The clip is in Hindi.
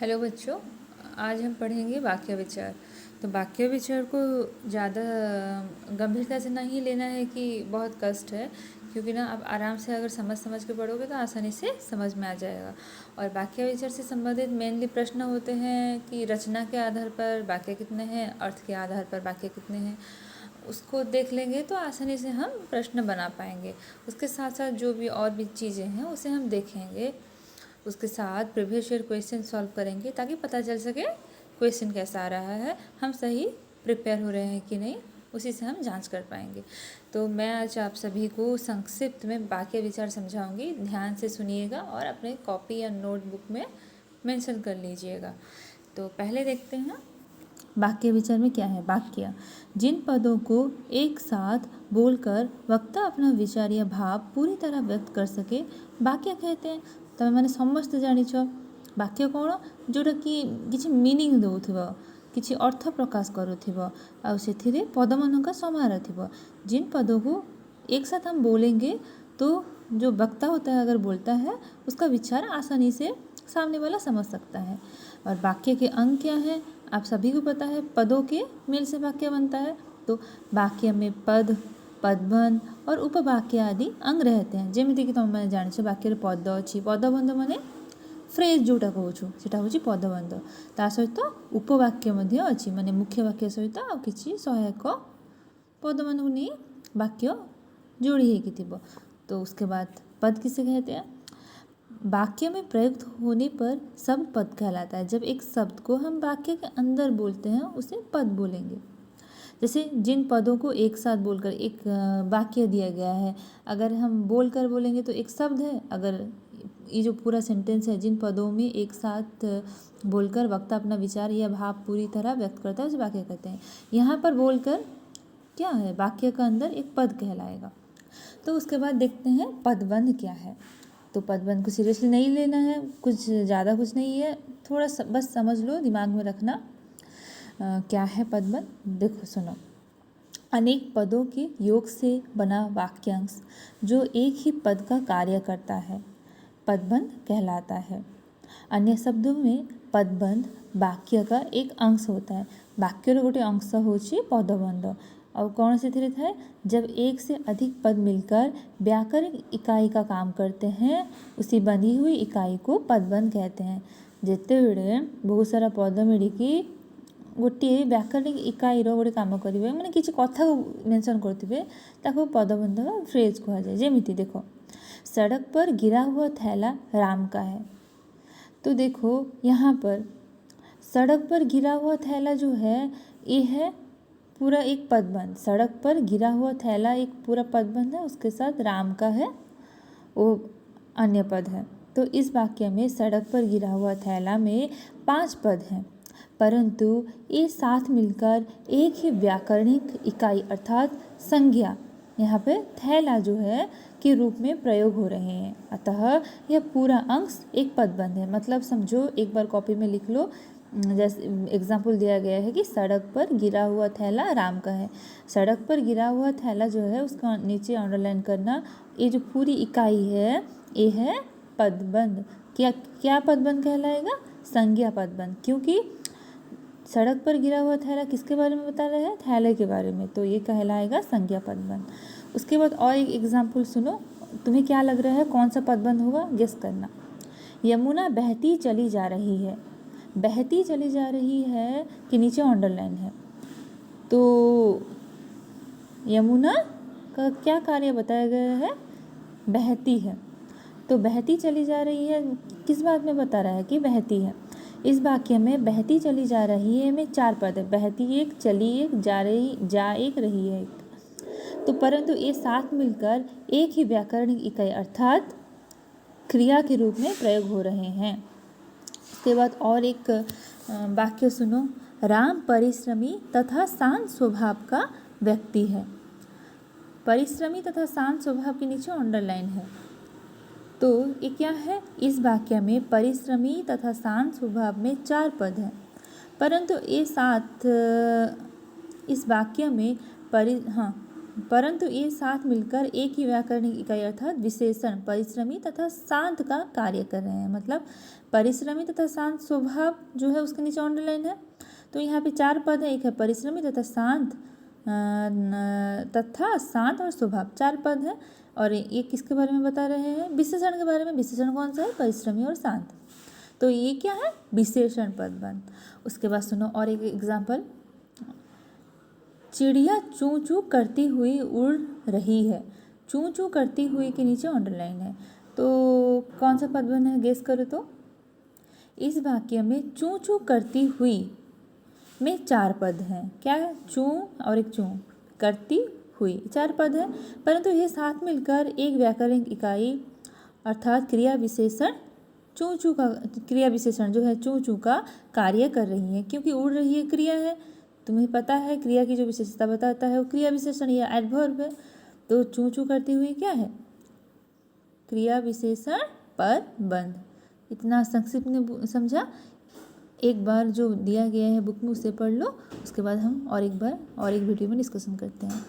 हेलो बच्चों, आज हम पढ़ेंगे वाक्य विचार। तो वाक्य विचार को ज़्यादा गंभीरता से नहीं लेना है कि बहुत कष्ट है, क्योंकि ना आप आराम से अगर समझ समझ के पढ़ोगे तो आसानी से समझ में आ जाएगा। और वाक्य विचार से संबंधित मेनली प्रश्न होते हैं कि रचना के आधार पर वाक्य कितने हैं, अर्थ के आधार पर वाक्य कितने हैं, उसको देख लेंगे तो आसानी से हम प्रश्न बना पाएंगे। उसके साथ साथ जो भी और भी चीज़ें हैं उसे हम देखेंगे। उसके साथ प्रीवियस ईयर क्वेश्चन सॉल्व करेंगे ताकि पता चल सके क्वेश्चन कैसा आ रहा है, हम सही प्रिपेयर हो रहे हैं कि नहीं, उसी से हम जांच कर पाएंगे। तो मैं आज आप सभी को संक्षिप्त में वाक्य विचार समझाऊंगी, ध्यान से सुनिएगा और अपने कॉपी या नोटबुक में मेंशन कर लीजिएगा। तो पहले देखते हैं वाक्य विचार में क्या है। वाक्य जिन पदों को एक साथ बोलकर वक्ता अपना विचार या भाव पूरी तरह व्यक्त कर सके वाक्य कहते हैं। तमें मैंने समस्त जानिछ वाक्य कौन, जोटा कि किसी मीनिंग दौथिबो, किसी अर्थ प्रकाश करुथिबो, आ सेथिरे पद मानक समाहार थिबो। जिन पदों को एक साथ हम बोलेंगे तो जो वक्ता होता है अगर बोलता है उसका विचार आसानी से सामने वाला समझ सकता है। और वाक्य के अंग क्या है, आप सभी को पता है, पदों के मेल से वाक्य बनता है। तो वाक्य में पद, पदबंध और उपवाक्य आदि अंग रहते हैं। जमीक तुम मैंने जानी वाक्य पद अच्छी, पदबंध माने फ्रेज जोटा कहूँ सेटा हूँ पदबंध, ता सहित उपवाक्य अच्छी, माने मुख्य वाक्य सहित आ किसी सहायक पद मान नहीं वाक्य जोड़ी होगी थी। तो उसके बाद पद किसे कहते हैं। वाक्य में प्रयुक्त होने पर शब्द पद कहलाता है। जब एक शब्द को हम वाक्य के अंदर बोलते हैं उसे पद बोलेंगे। जैसे जिन पदों को एक साथ बोलकर एक वाक्य दिया गया है, अगर हम बोलकर बोलेंगे तो एक शब्द है। अगर ये जो पूरा सेंटेंस है, जिन पदों में एक साथ बोलकर वक्ता अपना विचार या भाव पूरी तरह व्यक्त करता है उसे वाक्य कहते हैं। यहाँ पर बोलकर क्या है, वाक्य का अंदर एक पद कहलाएगा। तो उसके बाद देखते हैं पदबंध क्या है। तो पदबंध को सीरियसली नहीं लेना है, कुछ ज़्यादा कुछ नहीं है, थोड़ा बस समझ लो, दिमाग में रखना। क्या है पदबंध, देखो सुनो। अनेक पदों के योग से बना वाक्यांश जो एक ही पद का कार्य करता है पदबंध कहलाता है। अन्य शब्दों में पदबंध वाक्य का एक अंश होता है। वाक्यर गोटे अंश होची पदबंध। और कौन से थे है, जब एक से अधिक पद मिलकर व्याकरणिक इकाई का काम करते हैं उसी बंधी हुई इकाई को पदबंध कहते हैं। जिते बड़े बहुत सारा पद मिलकी गोटे व्याकरणिक इकाई गोटे काम करेंगे, मैंने किसी कथा मेंशन करते ताको पदबंध फ्रेज कहा जाए। जमीती देखो, सड़क पर गिरा हुआ थैला राम का है। तो देखो यहाँ पर सड़क पर गिरा हुआ थैला जो है ये है पूरा एक पदबंध। सड़क पर गिरा हुआ थैला एक पूरा पदबंध है, उसके साथ राम का है वो अन्य पद है। तो इस वाक्य में सड़क पर गिरा हुआ थैला में 5 पद हैं, परंतु ये साथ मिलकर एक ही व्याकरणिक इकाई अर्थात संज्ञा यहाँ पे थैला जो है के रूप में प्रयोग हो रहे हैं। अतः यह पूरा अंश एक पदबंध है। मतलब समझो, एक बार कॉपी में लिख लो, जैसे एग्जाम्पल दिया गया है कि सड़क पर गिरा हुआ थैला राम का है। सड़क पर गिरा हुआ थैला जो है उसका नीचे अंडरलाइन करना, ये जो पूरी इकाई है ये है पदबंध। क्या पदबंध कहलाएगा, संज्ञा पदबंध, क्योंकि सड़क पर गिरा हुआ थैला किसके बारे में बता रहा है, थैले के बारे में, तो ये कहलाएगा संज्ञा पदबंध। उसके बाद और एक एग्जाम्पल सुनो, तुम्हें क्या लग रहा है कौन सा पदबंध होगा, गेस करना। यमुना बहती चली जा रही है, बहती चली जा रही है कि नीचे अंडरलाइन है। तो यमुना का क्या कार्य बताया गया है, बहती है। तो बहती चली जा रही है किस बात में बता रहा है कि बहती है। इस वाक्य में बहती चली जा रही है में 4 पद है, बहती एक, चली एक, जा रही, जा एक, रही है एक। तो परंतु ये साथ मिलकर एक ही व्याकरणिक इकाई अर्थात क्रिया के रूप में प्रयोग हो रहे हैं। उसके बाद और एक वाक्य सुनो, राम परिश्रमी तथा शांत स्वभाव का व्यक्ति है। परिश्रमी तथा शांत स्वभाव के नीचे अंडरलाइन है। तो ये क्या है, इस वाक्य में परिश्रमी तथा शांत स्वभाव में 4 पद हैं, परंतु ये साथ इस वाक्य में परंतु ये साथ मिलकर एक ही व्याकरणिक इकाई अर्थात विशेषण परिश्रमी तथा शांत का कार्य कर रहे हैं। मतलब परिश्रमी तथा शांत स्वभाव जो है उसके नीचे अंडरलाइन है। तो यहाँ पे 4 पद है, एक है परिश्रमी तथा शांत और स्वभाव, 4 पद है। और ये किसके बारे में बता रहे हैं? विशेषण के बारे में। विशेषण कौन सा है? परिश्रमी और शांत। तो ये क्या है? विशेषण पद बन। उसके बाद सुनो और एक एग्जाम्पल, चिड़िया चूं चूं करती हुई उड़ रही है। चूं चूं करती हुई के नीचे अंडरलाइन है। तो कौन सा पद बन है? गेस करो तो। इस वाक्य में चूं चूं करती हुई में 4 पद हैं। क्या है? चूं और एक चूं, करती हुई, 4 पद है। परंतु ये साथ मिलकर एक व्याकरणिक इकाई अर्थात क्रिया विशेषण चूं चूं का, क्रिया विशेषण जो है चूं चूं का कार्य कर रही है। क्योंकि उड़ रही है क्रिया है, तुम्हें पता है क्रिया की जो विशेषता बताता है वो क्रिया विशेषण या एडवर्ब है। तो चूं चूं करती हुई क्या है? क्रिया विशेषण पद बंध। इतना संक्षिप्त में समझा? एक बार जो दिया गया है बुक में उसे पढ़ लो, उसके बाद हम और एक वीडियो में डिस्कशन करते हैं।